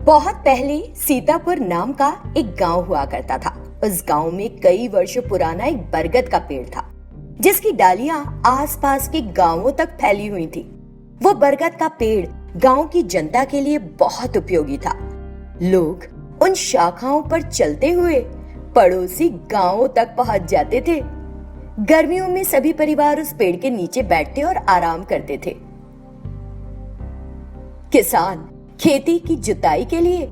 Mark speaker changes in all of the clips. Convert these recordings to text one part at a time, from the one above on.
Speaker 1: बहुत पहले सीतापुर नाम का एक गांव हुआ करता था। उस गांव में कई वर्षों पुराना एक बरगद का पेड़ था, जिसकी डालियां आसपास के गांवों तक फैली हुई थी। वो बरगद का पेड़ गांव की जनता के लिए बहुत उपयोगी था। लोग उन शाखाओं पर चलते हुए पड़ोसी गांवों तक पहुंच जाते थे। गर्मियों में सभी परिवार उस पेड़ के नीचे बैठते और आराम करते थे। किसान खेती की जुताई के लिए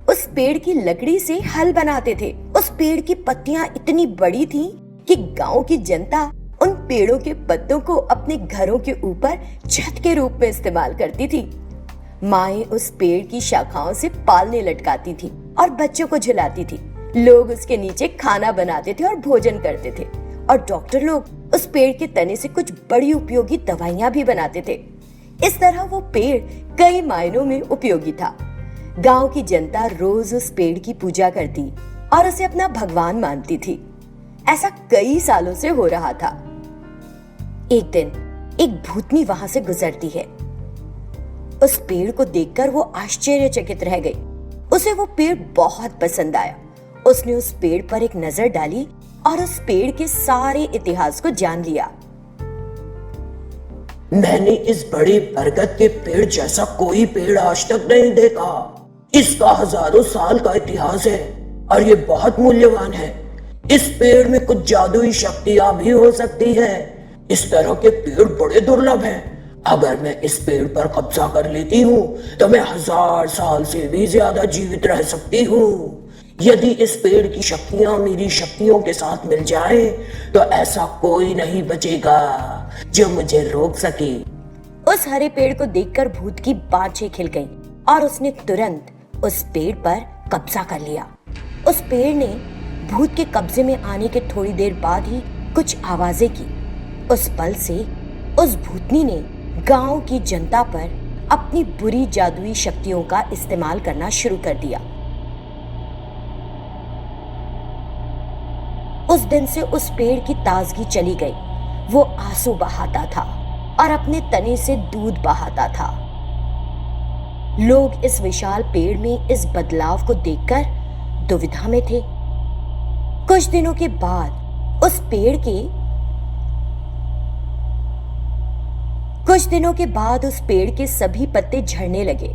Speaker 1: उस पेड़ की लकड़ी से हल बनाते थे। उस पेड़ की पत्तियां इतनी बड़ी थीं कि गांव की जनता उन पेड़ों के पत्तों को अपने घरों के ऊपर छत के रूप में इस्तेमाल करती थी। माएं उस पेड़ की शाखाओं से पालने लटकाती थी और बच्चों को झुलाती थी। लोग उसके नीचे खाना बनाते थे और भोजन करते थे, और डॉक्टर लोग उस पेड़ के तने से कुछ बड़ी उपयोगी दवाइयां भी बनाते थे। इस तरह वो पेड़ कई मायनों में उपयोगी था। गांव की जनता रोज उस पेड़ की पूजा करती और उसे अपना भगवान मानती थी। ऐसा कई सालों से हो रहा था। एक दिन एक भूतनी वहां से गुजरती है। उस पेड़ को देखकर वो आश्चर्यचकित रह गई। उसे वो पेड़ बहुत पसंद आया। उसने उस पेड़ पर एक नजर डाली और उस पेड़ के सारे इतिहास को जान लिया।
Speaker 2: मैंने इस बड़े बरगद के पेड़ जैसा कोई पेड़ आज तक नहीं देखा। इसका हजारों साल का इतिहास है और ये बहुत मूल्यवान है। इस पेड़ में कुछ जादुई शक्तियां भी हो सकती है। इस तरह के पेड़ बड़े दुर्लभ हैं। अगर मैं इस पेड़ पर कब्जा कर लेती हूँ तो मैं 1000 साल से भी ज्यादा जीवित रह सकती हूँ। यदि इस पेड़ की शक्तियां मेरी शक्तियों के साथ मिल जाए तो ऐसा कोई नहीं बचेगा जो मुझे रोक सके।
Speaker 1: उस हरे पेड़ को देखकर भूत की बाछें खिल गईं और उसने तुरंत उस पेड़ पर कब्जा कर लिया। उस पेड़ ने भूत के कब्जे में आने के थोड़ी देर बाद ही कुछ आवाजें की। उस पल से उस भूतनी ने गांव की जनता पर अपनी बुरी जादुई शक्तियों का इस्तेमाल करना शुरू कर दिया। उस दिन से उस पेड़ की ताजगी चली गई। वो आंसू बहाता था और अपने तने से दूध बहाता था। लोग इस विशाल पेड़ में इस बदलाव को देखकर दुविधा में थे। कुछ दिनों के बाद उस पेड़ के सभी पत्ते झड़ने लगे।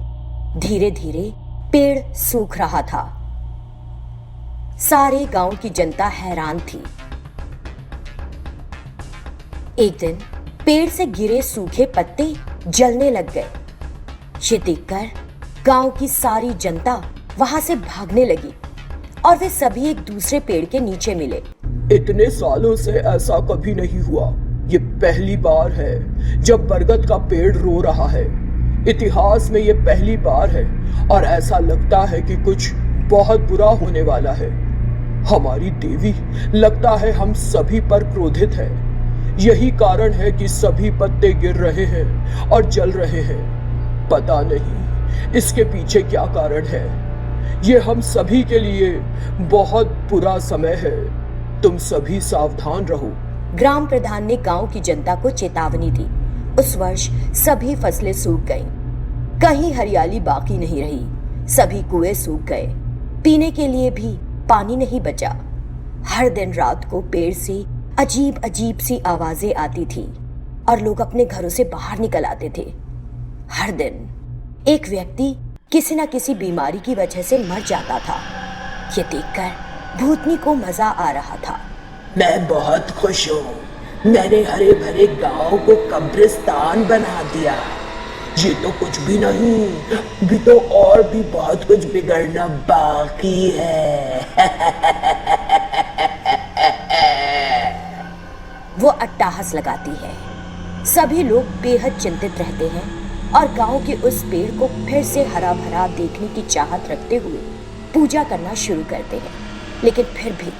Speaker 1: धीरे धीरे पेड़ सूख रहा था। सारे गांव की जनता हैरान थी। एक दिन पेड़ से गिरे सूखे पत्ते जलने लग गए। ये देखकर गांव की सारी जनता वहां से भागने लगी और वे सभी एक दूसरे पेड़ के नीचे मिले।
Speaker 2: इतने सालों से ऐसा कभी नहीं हुआ। ये पहली बार है जब बरगद का पेड़ रो रहा है। इतिहास में ये पहली बार है और ऐसा लगता है कि कुछ बहुत बुरा होने वाला है। हमारी देवी लगता है हम सभी पर क्रोधित है। यही कारण है कि सभी पत्ते गिर रहे हैं और जल रहे हैं। पता नहीं इसके पीछे क्या कारण है। ये हम सभी के लिए बहुत बुरा समय है। तुम सभी सावधान रहो।
Speaker 1: ग्राम प्रधान ने गांव की जनता को चेतावनी दी। उस वर्ष सभी फसलें सूख गईं। कहीं हरियाली बाकी नहीं रही। सभी कुएं सूख गए। पीने के लिए भी पानी नहीं बचा। हर दिन रात को पेड़ से अजीब अजीब सी आवाजें आती थी और लोग अपने घरों से बाहर निकल आते थे। हर दिन एक व्यक्ति किसी न किसी बीमारी की वजह से मर जाता था। ये देखकर भूतनी को मजा आ रहा था।
Speaker 2: मैं बहुत खुश हूँ। मैंने हरे भरे गांव को कब्रिस्तान बना दिया। ये तो कुछ भी नहीं, अभी तो और भी बहुत कुछ बिगड़ना बाकी है।
Speaker 1: वो अट्टहास लगाती है। सभी लोग बेहद चिंतित रहते हैं और गांव के उस पेड़ को फिर से हरा भरा देखने की चाहत रखते हुए पूजा करना शुरू करते हैं, लेकिन फिर भी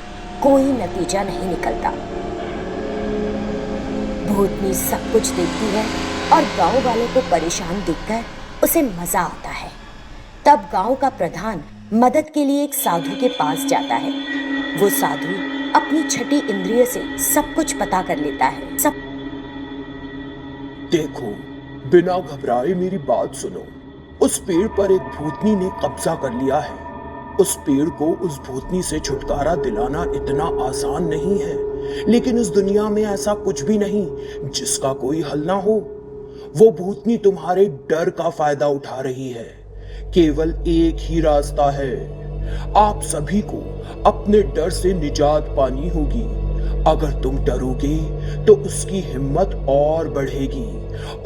Speaker 1: कोई नतीजा नहीं निकलता। भूतनी सब कुछ देखती है और गांव वालों को परेशान देखकर उसे मजा आता है। तब गांव का प्रधान मदद के लिए एक साधु के पास जाता है। वो साधु अपनी छठी इंद्रिय से सब कुछ पता कर लेता है। देखो,
Speaker 2: बिना घबराए मेरी बात सुनो। उस पेड़ पर एक भूतनी ने कब्जा कर लिया है। उस पेड़ को उस भूतनी से छुटकारा दिलाना इतना आसान नहीं है, लेकिन इस दुनिया में ऐसा कुछ भी नहीं जिसका कोई हल ना हो। वो भूतनी तुम्हारे डर का फायदा उठा रही है। केवल एक ही रास्ता है, आप सभी को अपने डर से निजात पानी होगी। अगर तुम डरोगे तो उसकी हिम्मत और बढ़ेगी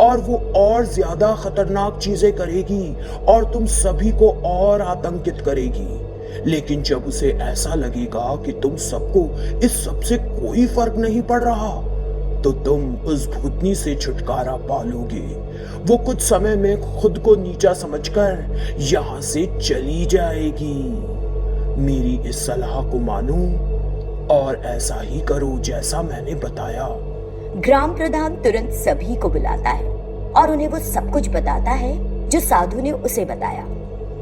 Speaker 2: और वो और ज्यादा खतरनाक चीजें करेगी और तुम सभी को और आतंकित करेगी। लेकिन जब उसे ऐसा लगेगा कि तुम सबको इस सब से कोई फर्क नहीं पड़ रहा, तो तुम उस भूतनी से छुटकारा पालोगे। वो कुछ समय में खुद को नीचा समझकर यहां से चली जाएगी। मेरी इस सलाह को मानो और ऐसा ही करो जैसा मैंने बताया।
Speaker 1: ग्राम प्रधान तुरंत सभी को बुलाता है और उन्हें वो सब कुछ बताता है जो साधु ने उसे बताया।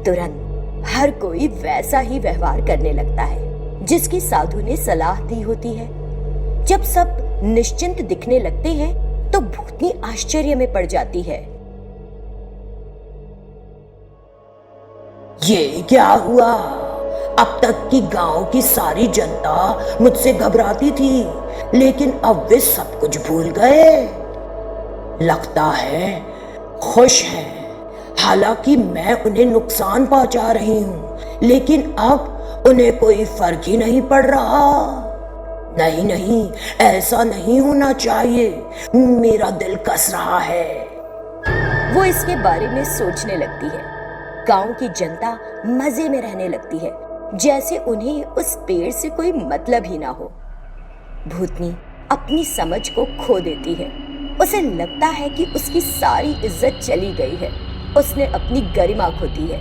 Speaker 1: तुरंत हर कोई वैसा ही व्यवहार करने लगता है जिसकी साधु ने सलाह दी होती है। जब सब निश्चिंत दिखने लगते हैं तो भूतनी आश्चर्य में पड़ जाती है। ये क्या हुआ? अब तक की गांव की सारी जनता मुझसे घबराती थी, लेकिन अब वे सब कुछ भूल गए। लगता है खुश हैं। हालांकि मैं उन्हें नुकसान पहुंचा रही हूं, लेकिन अब उन्हें कोई फर्क ही नहीं पड़ रहा। नहीं नहीं, ऐसा नहीं होना चाहिए। मेरा दिल कस रहा है। वो इसके बारे में सोचने लगती है। गांव की जनता मजे में रहने लगती है, जैसे उन्हें उस पेड़ से कोई मतलब ही ना हो। भूतनी अपनी समझ को खो देती है। उसे लगता है कि उसकी सारी इज्जत चली गई है। उसने अपनी गरिमा खोती है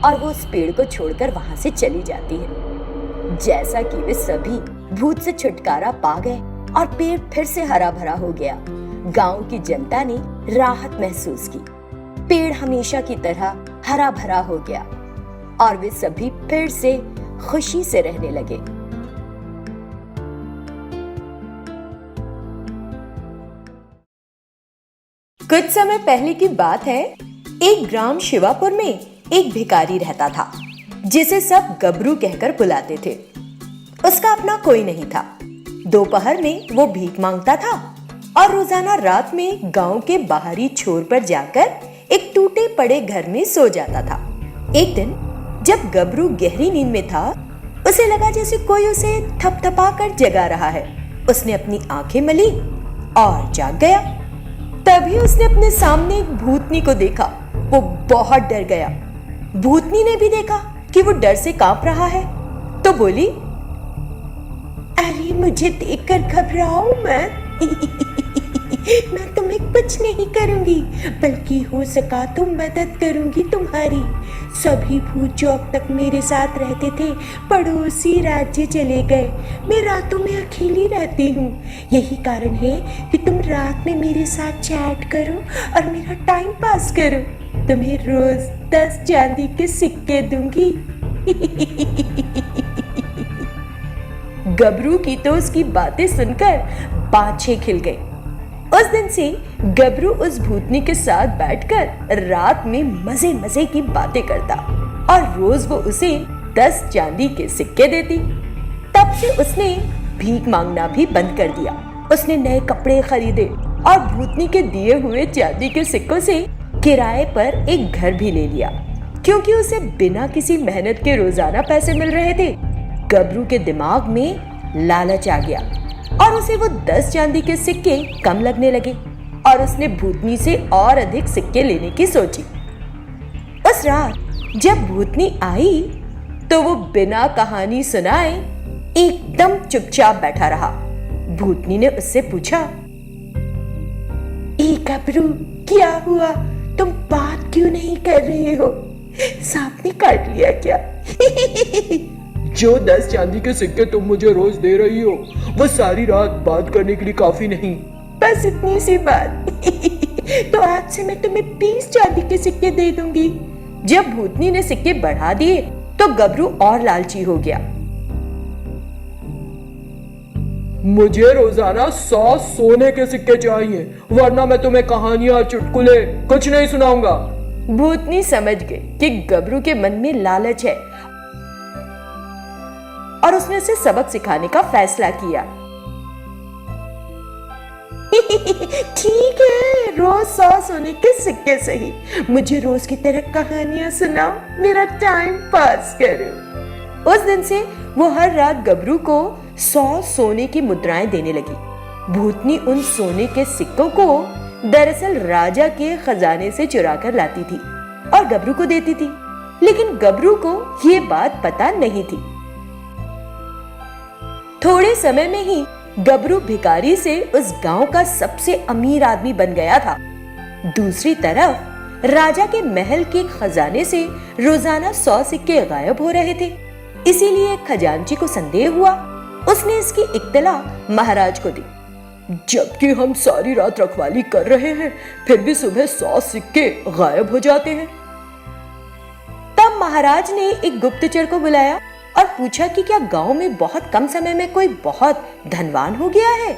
Speaker 1: और वो उस पेड़ को छोड़कर वहां से चली जाती है। जैसा कि वे सभी भूत से छुटकारा पा गए और पेड़ फिर से हरा भरा हो गया, गांव की जनता ने राहत महसूस की। पेड़ हमेशा की तरह हरा भरा हो गया और वे सभी फिर से खुशी से रहने लगे। कुछ समय पहले की बात है। एक ग्राम शिवापुर में एक भिखारी रहता था जिसे सब गबरू कहकर बुलाते थे। उसका अपना कोई नहीं था। दोपहर में वो भीख मांगता था और रोजाना रात में गांव के बाहरी छोर पर जाकर एक टूटे पड़े घर में सो जाता था। एक दिन जब गबरू गहरी नींद में था, उसे लगा जैसे कोई उसे थपथपा कर जगा रहा है। उसने अपनी आंखें मली और जाग गया। तभी उसने अपने सामने एक भूतनी को देखा। वो बहुत डर गया। भूतनी ने भी देखा कि वो डर से कांप रहा है, तो बोली, अरे मुझे देखकर घबराओ मत। मैं तुम्हें कुछ नहीं करूंगी, बल्कि हो सका तो मदद करूंगी तुम्हारी। सभी भूत जो अब तक मेरे साथ रहते थे पड़ोसी राज्य चले गए। मैं रातों में अकेली रहती हूँ। यही कारण है कि तुम रात में मेरे साथ चैट करो और मेरा टाइम पास करो। तुम्हें रोज 10 चांदी के सिक्के दूंगी। गबरू की तो उसकी बातें सुनकर बाछे खिल गई। उस दिन से गबरू उस भूतनी के साथ बैठकर रात में मजे मजे की बातें करता और रोज वो उसे 10 चांदी के सिक्के देती। तब से उसने भीख मांगना भी बंद कर दिया। उसने नए कपड़े खरीदे और भूतनी के दिए हुए चांदी के सिक्कों से किराए पर एक घर भी ले लिया। क्योंकि उसे बिना किसी मेहनत के रोजाना पैसे मिल रहे थे, गबरू के दिमाग में लालच आ गया और उसे वो 10 चांदी के सिक्के कम लगने लगे और उसने भूतनी से और अधिक सिक्के लेने की सोची। उस रात जब भूतनी आई तो वो बिना कहानी सुनाए एकदम चुपचाप बैठा रहा। भूतनी ने उससे पूछा, ए गबरू, क्या हुआ? तुम बात क्यों नहीं कर रहे हो? सांप ने काट लिया क्या?
Speaker 2: जो 10 चांदी के सिक्के तुम मुझे रोज दे रही हो, वो सारी रात बात करने के लिए काफी नहीं।
Speaker 1: बस इतनी सी बात। तो आज से मैं तुम्हें 20 चांदी के सिक्के दे दूंगी। जब भूतनी ने सिक्के बढ़ा दिए तो गबरू और लालची हो गया।
Speaker 2: मुझे रोजाना 100 सोने के सिक्के चाहिए, वरना मैं तुम्हें कहानियां चुटकुले कुछ नहीं सुनाऊंगा।
Speaker 1: भूतनी समझ गई कि गबरू के मन में लालच है और उसने उसे सबक सिखाने का फैसला किया। ठीक है, रोज 100 सोने के सिक्के सही, मुझे रोज की तरह कहानियां सुनाओ, मेरा टाइम पास करो। उस दिन से वो हर रात गबरू को 100 सोने की मुद्राएं देने लगी। भूतनी उन सोने के सिक्कों को दरअसल राजा के खजाने से चुरा कर लाती थी और गबरू को देती थी, लेकिन गबरू को ये बात पता नहीं थी। थोड़े समय में ही गबरू भिखारी से उस गांव का सबसे अमीर आदमी बन गया था। दूसरी तरफ राजा के महल के खजाने से रोजाना 100 सिक्के गायब हो रहे थे। इसीलिए खजांची को संदेह हुआ। उसने इसकी इत्तला महाराज को दी। जबकि हम सारी रात रखवाली कर रहे हैं, फिर भी सुबह 100 सिक्के गायब हो जाते हैं। तब महाराज ने एक गुप्तचर को बुलाया और पूछा कि क्या गांव में बहुत कम समय में कोई बहुत धनवान हो गया है।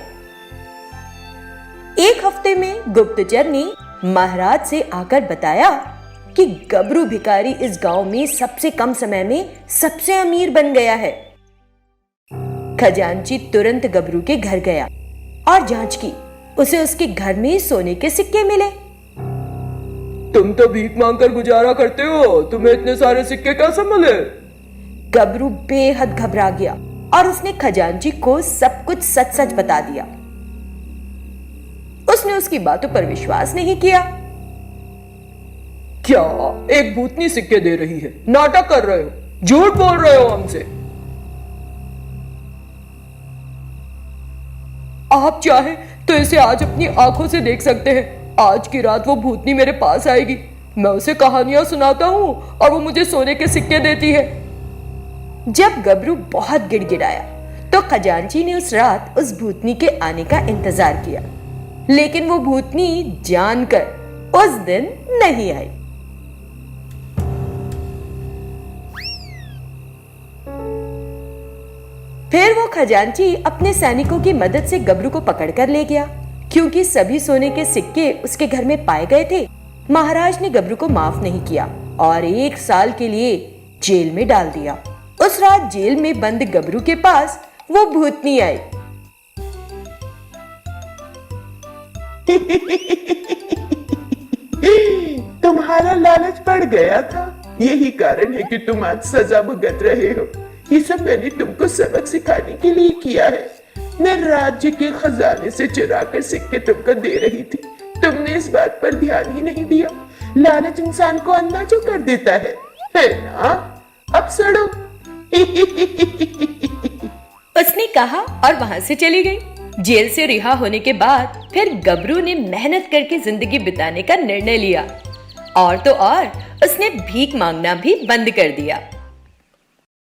Speaker 1: एक हफ्ते में गुप्तचर ने महाराज से आकर बताया कि गबरू भिखारी इस गांव में सबसे कम समय में सबसे अमीर बन गया है। खजांची तुरंत गबरू के घर गया और जांच की। उसे उसके घर में सोने के सिक्के मिले।
Speaker 2: तुम तो भीख मांगकर गुजारा करते हो, तुम्हें इतने सारे सिक्के कैसे मिले?
Speaker 1: गबरू बेहद घबरा गया और उसने खजांची को सब कुछ सच सच बता दिया। उसने उसकी बातों पर विश्वास नहीं किया।
Speaker 2: क्या एक भूतनी सिक्के दे रही है? नाटक कर रहे हो, झूठ बोल रहे हो हमसे। आप चाहे तो इसे आज अपनी आंखों से देख सकते हैं। आज की रात वो भूतनी मेरे पास आएगी, मैं उसे कहानियां सुनाता हूं और वो मुझे सोने के सिक्के देती है।
Speaker 1: जब गबरू बहुत गिड़गिड़ाया तो खजांची ने उस रात उस भूतनी के आने का इंतजार किया, लेकिन वो भूतनी जानकर उस दिन नहीं आई। फिर वो खजांची अपने सैनिकों की मदद से गबरू को पकड़कर ले गया। क्योंकि सभी सोने के सिक्के उसके घर में पाए गए थे, महाराज ने गबरू को माफ नहीं किया और 1 साल के लिए जेल में डाल दिया। उस रात जेल में बंद गबरू के पास वो भूतनी आई।
Speaker 3: तुम्हारा लालच बढ़ गया था, यही कारण है कि तुम आज सजा भुगत रहे हो। ये सब मैंने तुमको सबक सिखाने के लिए किया है। मैं राज्य के खजाने से चुरा कर सिक्के तुमको दे रही थी, तुमने इस बात पर ध्यान ही नहीं दिया। लालच इंसान को अंधा जो कर देता है ना? अब सड़ो।
Speaker 1: उसने कहा और वहां से चली गई। जेल से रिहा होने के बाद फिर गबरू ने मेहनत करके जिंदगी बिताने का निर्णय लिया और तो और उसने भीख मांगना भी बंद कर दिया।